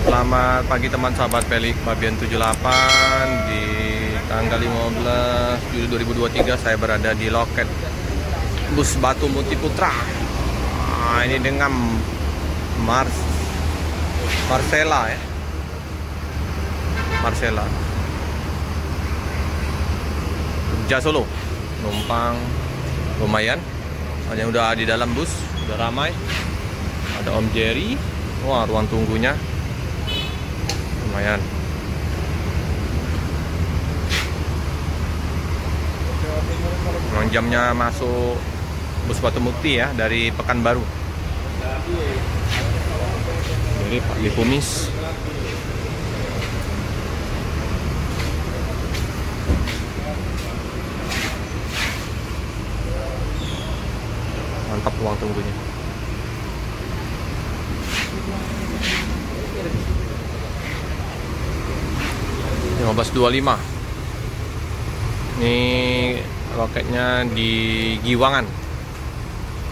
Selamat pagi teman sahabat Pelik Babian 78. Di tanggal 15 Juli 2023 saya berada di loket bus Batu Muti Putra. Ini dengan Marcella ya. Marcella Jogja Solo. Numpang lumayan. Hanya udah di dalam bus, udah ramai. Ada Om Jerry. Wah, ruang tunggunya lumayan. Memang jamnya masuk bus Batu Mukti ya, dari Pekanbaru. Jadi Pak Kumis. Mantap ruang tunggunya. Rp 15.25. Ini loketnya di Giwangan,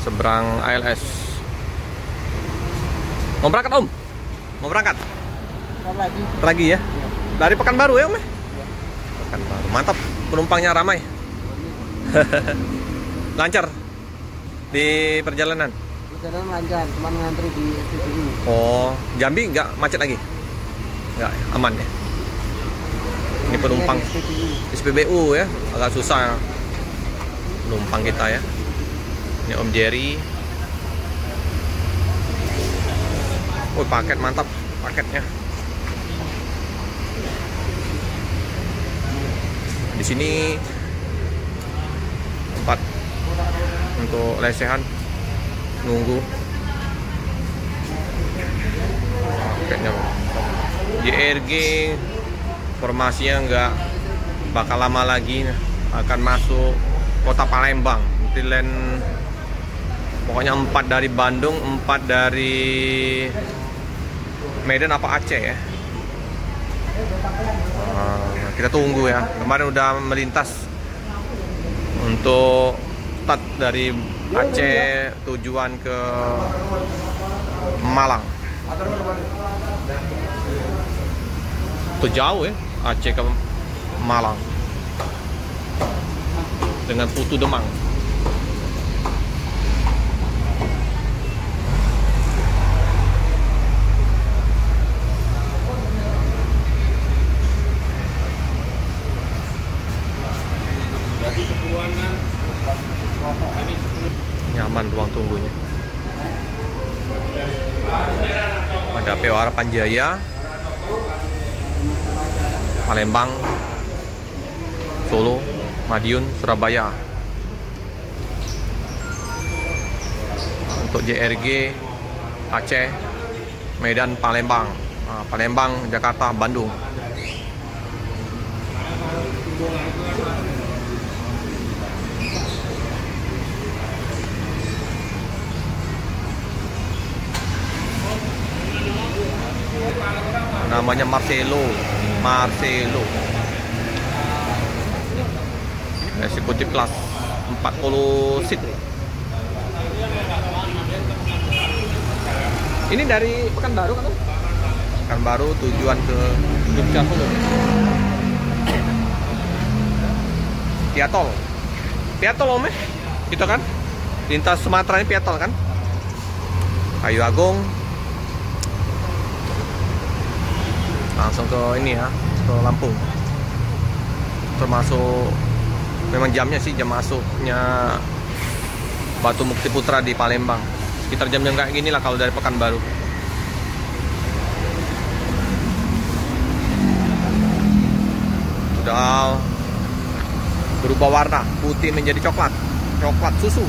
seberang ALS. Mau berangkat Om? Mau berangkat? Lagi ya? Dari Pekanbaru ya Om? Pekanbaru. Mantap, penumpangnya ramai. Lancar di perjalanan? Perjalanan lancar, cuma ngantri di SPBU. Oh, Jambi nggak macet lagi? Nggak, aman ya? Ini penumpang SPBU ya, agak susah penumpang kita ya. Ini Om Jerry. Oh, paket mantap paketnya. Di sini tempat untuk lesehan, nunggu paketnya. JRG formasinya nggak bakal lama lagi, akan masuk kota Palembang. Trilen pokoknya 4 dari Bandung, 4 dari Medan apa Aceh ya. Kita tunggu ya. Kemarin udah melintas untuk start dari Aceh tujuan ke Malang. Itu jauh ya, Aceh ke Malang dengan Putu Demang. Nyaman ruang tunggunya. Ada PO Harapan Jaya, Palembang, Solo, Madiun, Surabaya. Untuk JRG Aceh, Medan, Palembang. Palembang, Jakarta, Bandung. Namanya Marcelo. Eksekutif kelas 40 seat. Ini dari Pekanbaru kan? Pekanbaru tujuan ke Jogja Solo. Piatol Om ya? Gitu kan? Lintas Sumatera ini Piatol kan? Kayu Agung. Langsung ke ini ya, ke Lampung. Termasuk memang jamnya sih, jam masuknya Batu Mukti Putra di Palembang. Sekitar jam-jam kayak gini lah kalau dari Pekanbaru. Udah berubah warna, putih menjadi coklat susu.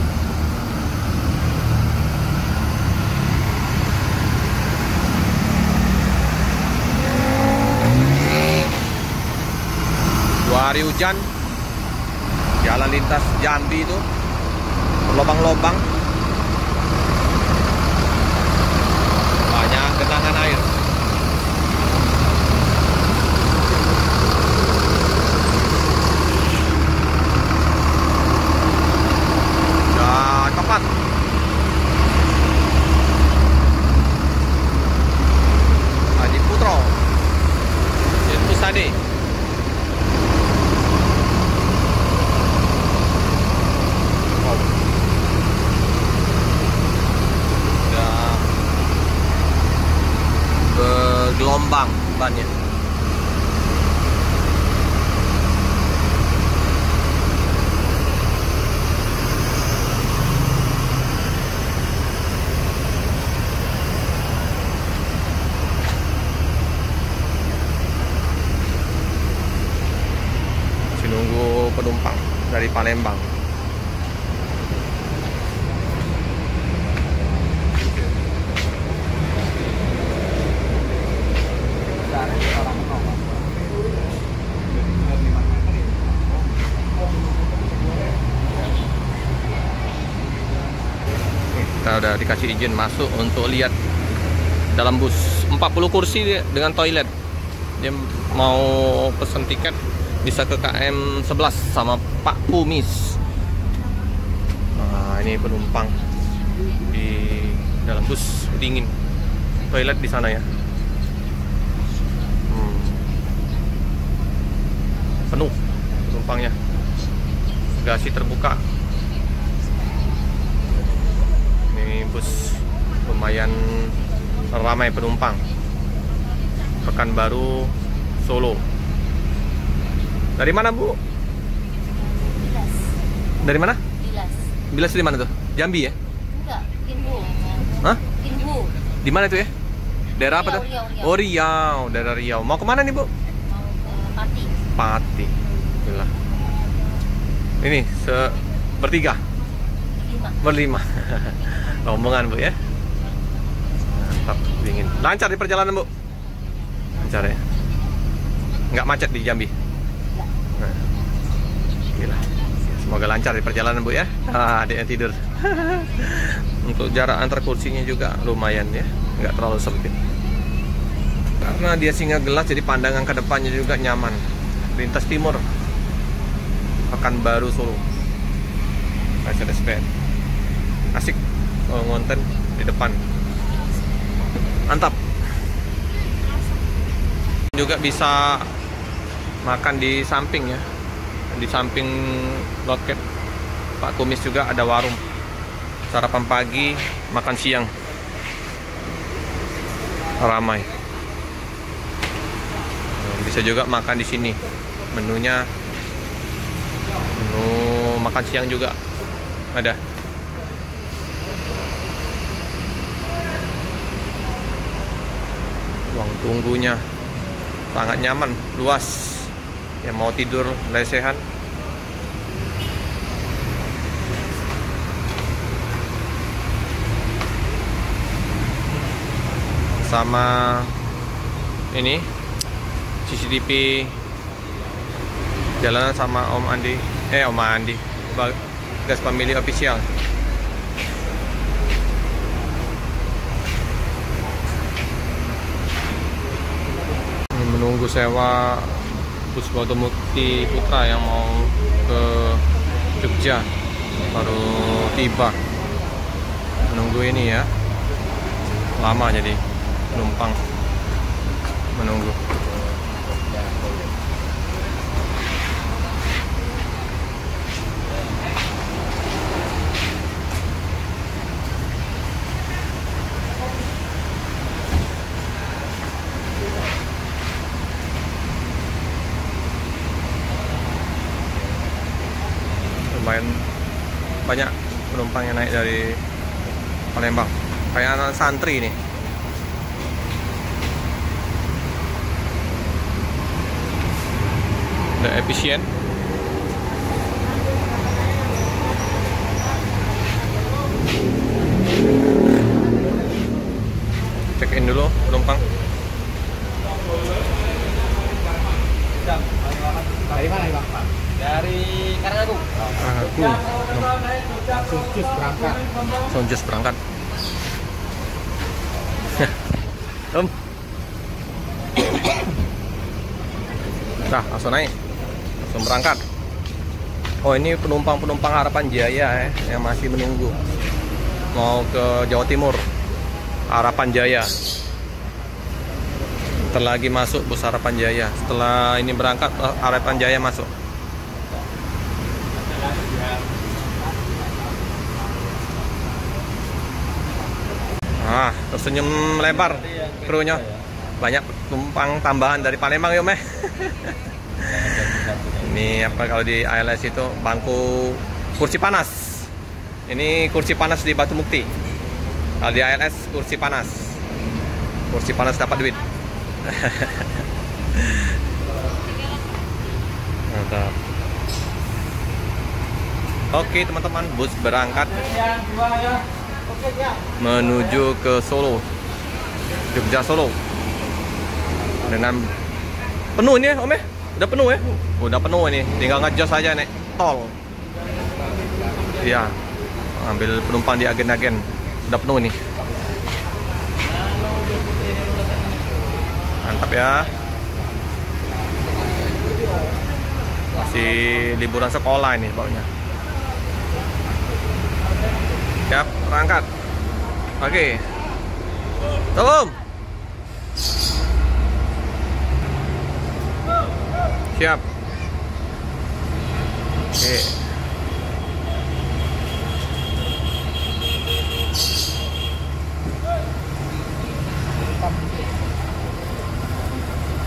Hari hujan, jalan lintas Jambi itu berlobang-lobang, banyak genangan air. Ya, coklat. Haji Putra gelombang bannya. Masih nunggu penumpang dari Palembang. Kita udah dikasih izin masuk untuk lihat dalam bus 40 kursi dengan toilet. Dia mau pesen tiket bisa ke KM 11 sama Pak Kumis. Nah, ini penumpang di dalam bus dingin. Toilet di sana ya. Penuh penumpangnya. Bagasi terbuka. Ini bus lumayan ramai penumpang. Pekanbaru, Solo. Dari mana, Bu? Bilas. Dari mana? Bilas. Bilas di mana tuh? Jambi ya? Enggak, Kinbu. Hah? Kinbu. Di mana tuh ya? Daerah apa tuh? Riau. Oh, Riau, daerah Riau. Mau kemana nih, Bu? Mau ke Pati. Pati. Itulah. Ini bertiga. 5. Berlima. Rombongan, Bu ya. Mantap, dingin. Lancar di perjalanan, Bu? Lancar ya. Nggak macet di Jambi. Nah, gila. Semoga lancar di perjalanan, Bu ya. Adik yang tidur. Untuk jarak antar kursinya juga lumayan ya, nggak terlalu sempit. Karena dia singa gelas, jadi pandangan ke depannya juga nyaman. Lintas timur, Pekanbaru, Solo. Mercedes-Benz. Asik ngonten di depan. Mantap. Juga bisa makan di samping ya. Di samping loket Pak Kumis juga ada warung. Sarapan pagi, makan siang. Ramai. Bisa juga makan di sini. Menunya menu makan siang juga ada. Ruang tunggunya sangat nyaman, luas. Yang mau tidur lesehan. Sama ini CCTV jalanan sama Om Andi, Gas Family Official. Menunggu sewa bus Botomukti Putra yang mau ke Jogja baru tiba. Menunggu ini ya, lama jadi penumpang menunggu. Lumayan banyak penumpang yang naik dari Palembang, kayak anak santri nih. Udah efisien. Check in dulu penumpang. Dari mana Bang? Dari Karangagung. Sonjus berangkat. Sonjus berangkat. Om. Nah, langsung naik. Langsung berangkat. Oh, ini penumpang-penumpang Harapan Jaya yang masih menunggu. Mau ke Jawa Timur. Harapan Jaya. Sebentar lagi masuk bus Harapan Jaya. Setelah ini berangkat, Harapan Jaya masuk. Tersenyum lebar krunya. banyak penumpang tambahan dari Palembang ya, Meh. Ini apa kalau di ALS itu bangku kursi panas. Ini kursi panas di Batu Mukti. Kalau di ALS kursi panas. Kursi panas dapat duit. Mantap. Oke teman-teman, bus berangkat menuju ke Solo, Jogja Solo. Dengan penuh ini ya, Om ya? Udah penuh ya? Udah penuh ini, tinggal ngejos aja nih tol. Iya, ambil penumpang di agen-agen. Udah penuh nih. Mantap ya. Masih liburan sekolah ini baunya. Siap, berangkat. Oke. Salam. Siap. Oke.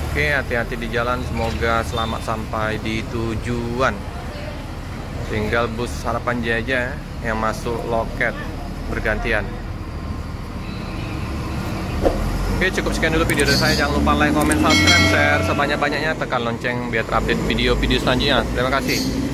Oke, hati-hati di jalan, semoga selamat sampai di tujuan. Tinggal bus Harapan Jaya yang masuk loket bergantian. Oke, cukup sekian dulu video dari saya. Jangan lupa like, comment, subscribe, share sebanyak-banyaknya, tekan lonceng biar terupdate video-video selanjutnya. Terima kasih.